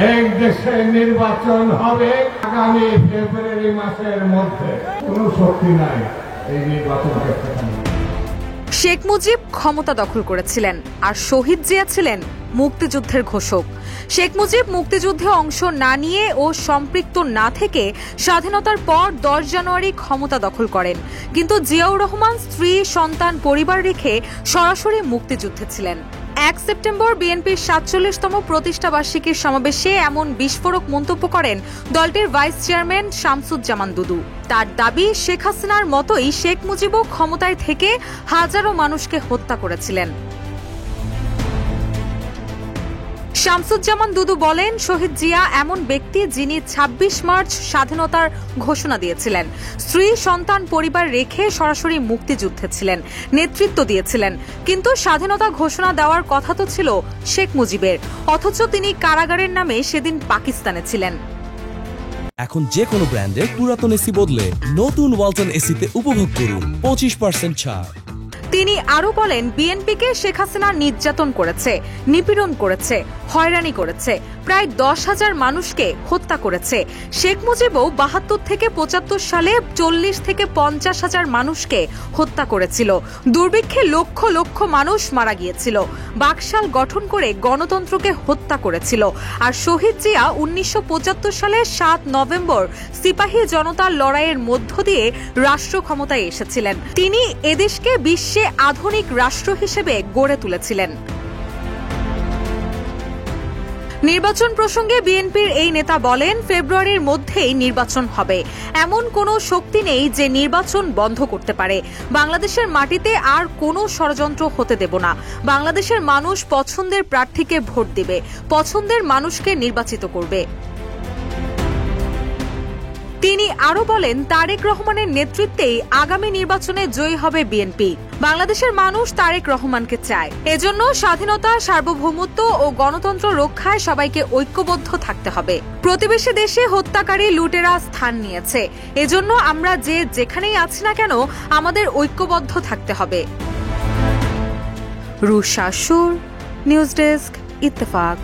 এক দেশে নির্বাচন হবে আগামী ফেব্রুয়ারি মাসের মধ্যে। কোনো শক্তি নাই এই নির্বাচনকে। শেখ মুজিব ক্ষমতা দখল করেছিলেন আর শহীদ জিয়া ছিলেন মুক্তিযুদ্ধের ঘোষক। শেখ মুজিব মুক্তিযুদ্ধে অংশ না নিয়ে ও সম্পৃক্ত না থেকে স্বাধীনতার পর 10 জানুয়ারি ক্ষমতা দখল করেন, কিন্তু জিয়াউর রহমান স্ত্রী সন্তান পরিবার রেখে সরাসরি মুক্তিযুদ্ধে ছিলেন। 1 সেপ্টেম্বর বিএনপির 47তম প্রতিষ্ঠাবার্ষিকীর সমাবেশে এমন বিস্ফোরক মন্তব্য করেন দলটির ভাইস চেয়ারম্যান শামসুজ্জামান দুদু। তার দাবি, শেখ হাসিনার মতোই শেখ মুজিবও ক্ষমতায় থেকে হাজারো মানুষকে হত্যা করেছিলেন। শামসুজ্জামান দুদু বলেন, শহীদ জিয়া এমন ব্যক্তি যিনি 26 মার্চ স্বাধীনতার ঘোষণা দিয়েছিলেন, স্ত্রী সন্তান পরিবার রেখে সরাসরি মুক্তিযুদ্ধে ছিলেন, নেতৃত্ব দিয়েছিলেন। কিন্তু স্বাধীনতা ঘোষণা দেওয়ার কথা তো ছিল শেখ মুজিবের, অথচ তিনি কারাগারের নামে সেদিন পাকিস্তানে ছিলেন। এখন যে কোনো ব্র্যান্ডের পুরাতন এসি বদলে নতুন ওয়ালটন এসিতে উপভোগ করুন 25% ছাড়। তিনি আরো বলেন, বিএনপিকে শেখ হাসিনা নির্যাতন করেছে, নিপীড়ন করেছে, হয়রানি করেছে, প্রায় 10,000 মানুষকে হত্যা করেছে। শেখ মুজিবও 72 থেকে 75 সালে 40 থেকে 50,000 মানুষকে হত্যা করেছিল। দুর্ভিক্ষে লক্ষ লক্ষ মানুষ মারা গিয়েছিল। বাকশাল গঠন করে গণতন্ত্রকে হত্যা করেছিল। আর শহীদ জিয়া 1975 সালে 7 নভেম্বর সিপাহী জনতার লড়াইয়ের মধ্য দিয়ে রাষ্ট্র ক্ষমতায় এসেছিলেন। তিনি এদেশকে বিশ্বে আধুনিক রাষ্ট্র হিসেবে গড়ে তুলেছিলেন। নির্বাচন প্রসঙ্গে বিএনপির এই নেতা বলেন, ফেব্রুয়ারির মধ্যেই নির্বাচন হবে। এমন কোনো শক্তি নেই যে নির্বাচন বন্ধ করতে পারে। বাংলাদেশের মাটিতে আর কোনো ষড়যন্ত্র হতে দেব না। বাংলাদেশের মানুষ পছন্দের প্রার্থীকে ভোট দেবে, পছন্দের মানুষকে নির্বাচিত করবে। তিনি আরো বলেন, তারেক রহমানের নেতৃত্বেই আগামী নির্বাচনে জয়ী হবে বিএনপি। বাংলাদেশের মানুষ তারেক রহমানকে চায়। এজন্য স্বাধীনতা, সার্বভৌমত্ব ও গণতন্ত্র রক্ষায় সবাইকে ঐক্যবদ্ধ থাকতে হবে। প্রতিবেশী দেশে হত্যাকারী লুটেরা স্থান নিয়েছে, এজন্য আমরা যে যেখানেই আছি না কেন আমাদের ঐক্যবদ্ধ থাকতে হবে। রুশা সুর, নিউজ ডেস্ক, ইত্তেফাক।